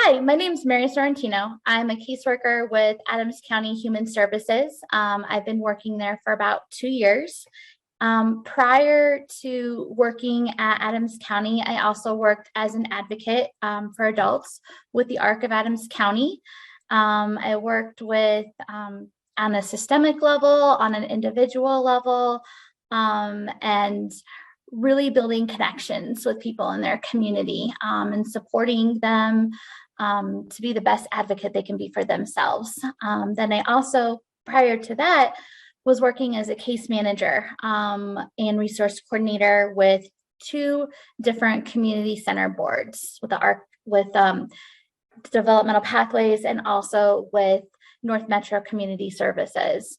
Hi, my name is Mary Sorrentino. I'm a caseworker with Adams County Human Services. I've been working there for about 2 years. Prior to working at Adams County, I also worked as an advocate for adults with the ARC of Adams County. I worked with on a systemic level, on an individual level, and really building connections with people in their community and supporting them to be the best advocate they can be for themselves. Then I also, prior to that, was working as a case manager and resource coordinator with two different community center boards with the ARC, with developmental pathways, and also with North Metro Community Services.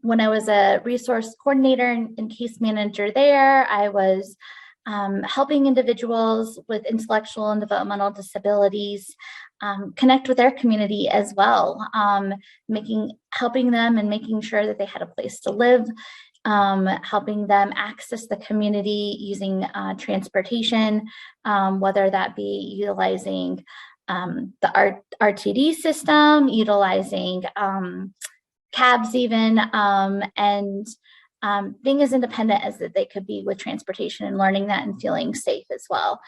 When I was a resource coordinator and case manager there, I was helping individuals with intellectual and developmental disabilities connect with their community as well, helping them and making sure that they had a place to live, helping them access the community using transportation, whether that be utilizing the RTD system, utilizing cabs even, and being as independent as that they could be with transportation and learning that and feeling safe as well,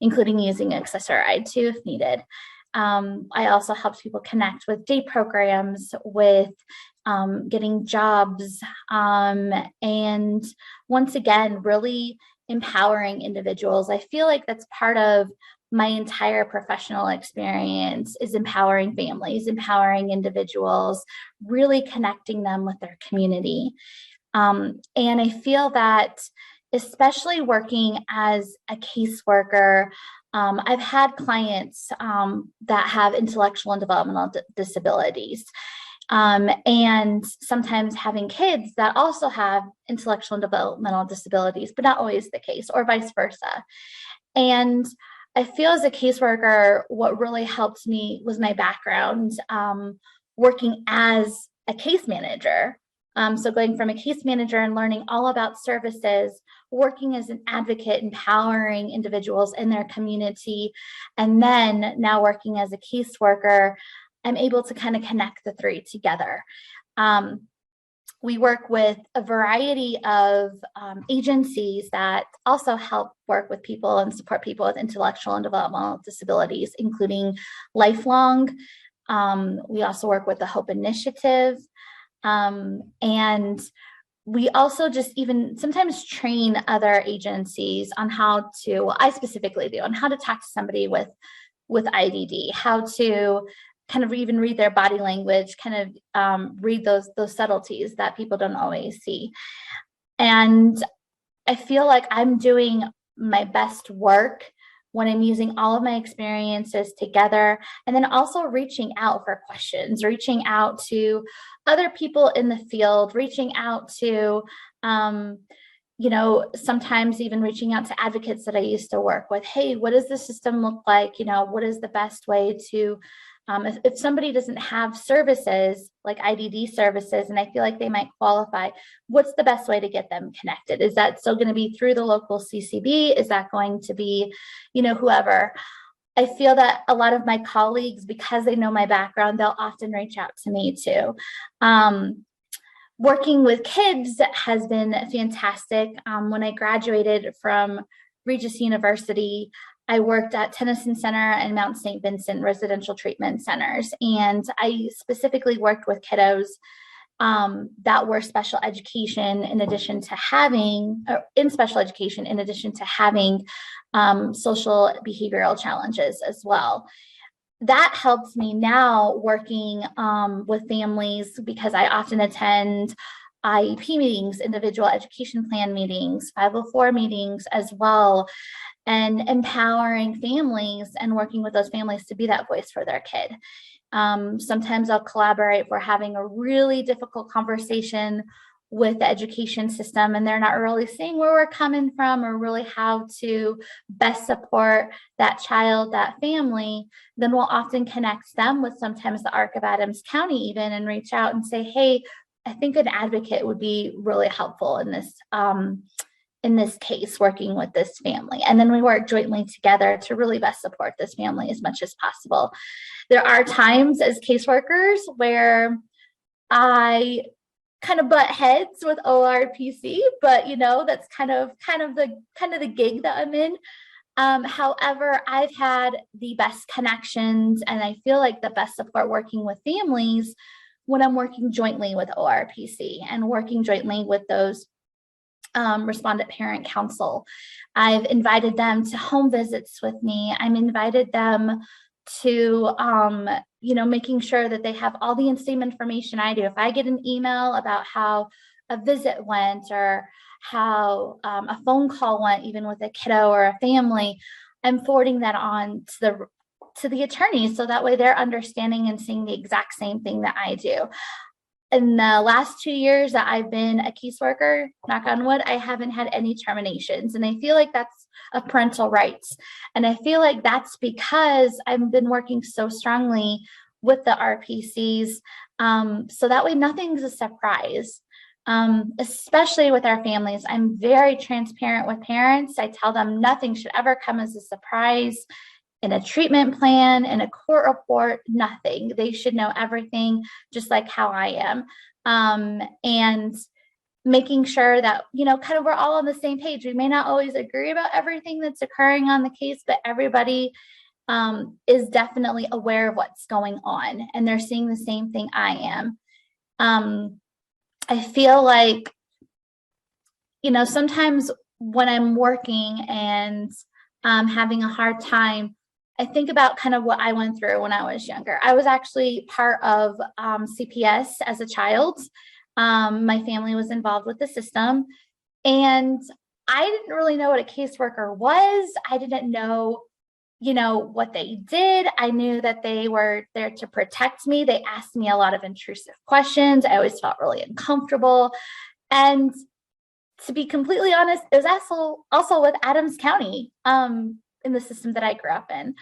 including using Accessor too if needed. I also helped people connect with day programs, with getting jobs, and once again, really empowering individuals. I feel like that's part of my entire professional experience, is empowering families, empowering individuals, really connecting them with their community. And I feel that, especially working as a caseworker, I've had clients that have intellectual and developmental disabilities. And sometimes having kids that also have intellectual and developmental disabilities, but not always the case, or vice versa. And I feel as a caseworker, what really helped me was my background working as a case manager. So going from a case manager and learning all about services, working as an advocate, empowering individuals in their community, and then now working as a caseworker, I'm able to kind of connect the three together. We work with a variety of agencies that also help work with people and support people with intellectual and developmental disabilities, including Lifelong. We also work with the Hope Initiative. And we also just even sometimes train other agencies on how to, well, I specifically do, on how to talk to somebody with IDD, how to kind of even read their body language, kind of read those subtleties that people don't always see. And I feel like I'm doing my best work when I'm using all of my experiences together, and then also reaching out for questions, reaching out to other people in the field, reaching out to, sometimes even reaching out to advocates that I used to work with. Hey, what does the system look like? What is the best way to, if somebody doesn't have services like IDD services, and I feel like they might qualify, what's the best way to get them connected? Is that still going to be through the local CCB? Is that going to be, whoever? I feel that a lot of my colleagues, because they know my background, they'll often reach out to me too. Working with kids has been fantastic. When I graduated from Regis University, I worked at Tennyson Center and Mount St. Vincent residential treatment centers. And I specifically worked with kiddos that were special education in addition to having social behavioral challenges as well. That helps me now working with families, because I often attend IEP meetings, individual education plan meetings, 504 meetings as well, and empowering families and working with those families to be that voice for their kid. Sometimes I'll collaborate if we're having a really difficult conversation with the education system and they're not really seeing where we're coming from or really how to best support that child, that family. Then we'll often connect them with sometimes the ARC of Adams County even, and reach out and say, hey, I think an advocate would be really helpful in this in this case, working with this family. And then we work jointly together to really best support this family as much as possible. There are times as caseworkers where I kind of butt heads with ORPC, but that's kind of the gig that I'm in. However, I've had the best connections and I feel like the best support working with families when I'm working jointly with ORPC and working jointly with those respondent parent council. I've invited them to home visits with me. I'm invited them to, making sure that they have all the same information I do. If I get an email about how a visit went or how a phone call went, even with a kiddo or a family, I'm forwarding that on to the attorneys, so that way they're understanding and seeing the exact same thing that I do. In the last 2 years that I've been a caseworker, knock on wood, I haven't had any terminations. And I feel like that's a parental rights. And I feel like that's because I've been working so strongly with the RPCs. So that way nothing's a surprise, especially with our families. I'm very transparent with parents. I tell them nothing should ever come as a surprise. In a treatment plan, in a court report, nothing. They should know everything, just like how I am. And making sure that, kind of we're all on the same page. We may not always agree about everything that's occurring on the case, but everybody is definitely aware of what's going on and they're seeing the same thing I am. I feel like, sometimes when I'm working and having a hard time, I think about kind of what I went through when I was younger. I was actually part of CPS as a child. My family was involved with the system, and I didn't really know what a caseworker was. I didn't know, what they did. I knew that they were there to protect me. They asked me a lot of intrusive questions. I always felt really uncomfortable. And to be completely honest, it was also with Adams County. In the system that I grew up in.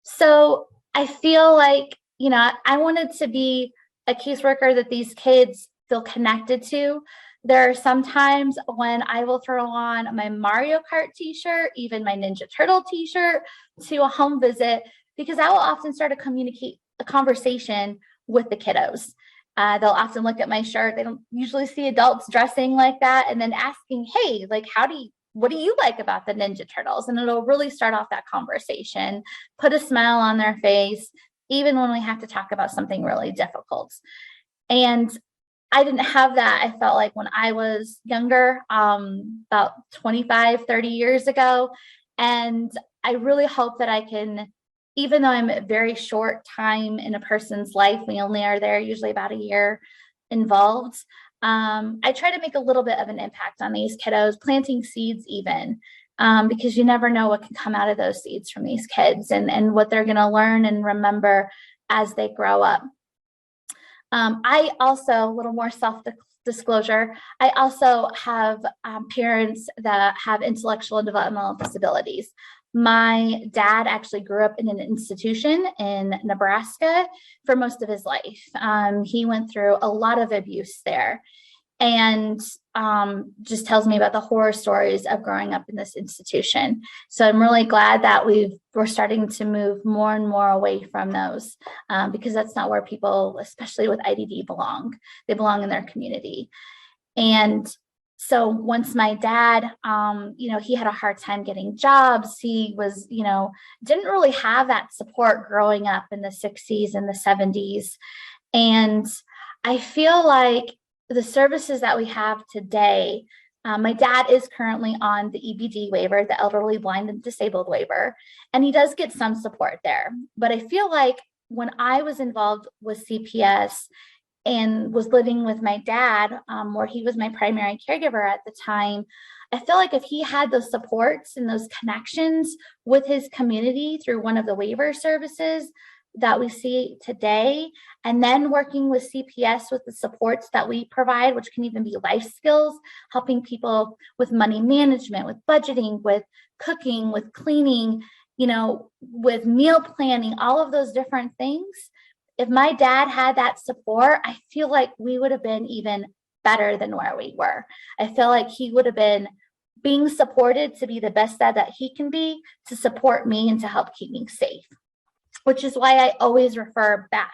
So I feel like, I wanted to be a caseworker that these kids feel connected to. There are some times when I will throw on my Mario Kart t-shirt, even my Ninja Turtle t-shirt to a home visit, because I will often start a conversation with the kiddos. They'll often look at my shirt. They don't usually see adults dressing like that. And then asking, hey, like, what do you like about the Ninja Turtles? And it'll really start off that conversation, put a smile on their face, even when we have to talk about something really difficult. And I didn't have that. I felt like when I was younger, about 25, 30 years ago. And I really hope that I can, even though I'm a very short time in a person's life, we only are there usually about a year involved. I try to make a little bit of an impact on these kiddos, planting seeds even, because you never know what can come out of those seeds from these kids and what they're going to learn and remember as they grow up. I also, a little more self-disclosure, I also have parents that have intellectual and developmental disabilities. My dad actually grew up in an institution in Nebraska for most of his life. He went through a lot of abuse there, and just tells me about the horror stories of growing up in this institution. So I'm really glad that we're starting to move more and more away from those, because that's not where people, especially with IDD, belong. They belong in their community. And so once my dad, he had a hard time getting jobs. He was, didn't really have that support growing up in the 60s and the 70s. And I feel like the services that we have today, my dad is currently on the EBD waiver, the elderly, blind, and disabled waiver, and he does get some support there. But I feel like when I was involved with CPS and was living with my dad, where he was my primary caregiver at the time, I feel like if he had those supports and those connections with his community through one of the waiver services that we see today, and then working with CPS with the supports that we provide, which can even be life skills, helping people with money management, with budgeting, with cooking, with cleaning, with meal planning, all of those different things. If my dad had that support, I feel like we would have been even better than where we were. I feel like he would have been being supported to be the best dad that he can be, to support me and to help keep me safe, which is why I always refer back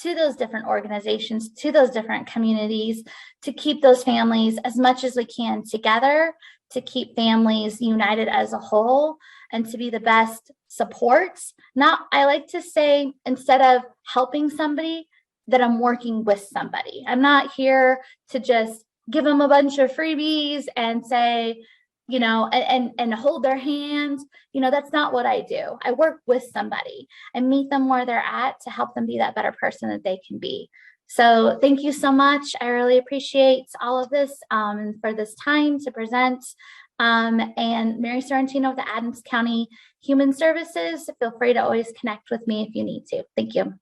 to those different organizations, to those different communities, to keep those families as much as we can together, to keep families united as a whole, and to be the best supports. Not, I like to say, instead of helping somebody, that I'm working with somebody. I'm not here to just give them a bunch of freebies and say, and hold their hands. That's not what I do. I work with somebody and meet them where they're at to help them be that better person that they can be. So thank you so much. I really appreciate all of this for this time to present. And Mary Sorrentino with the Adams County Human Services. Feel free to always connect with me if you need to. Thank you.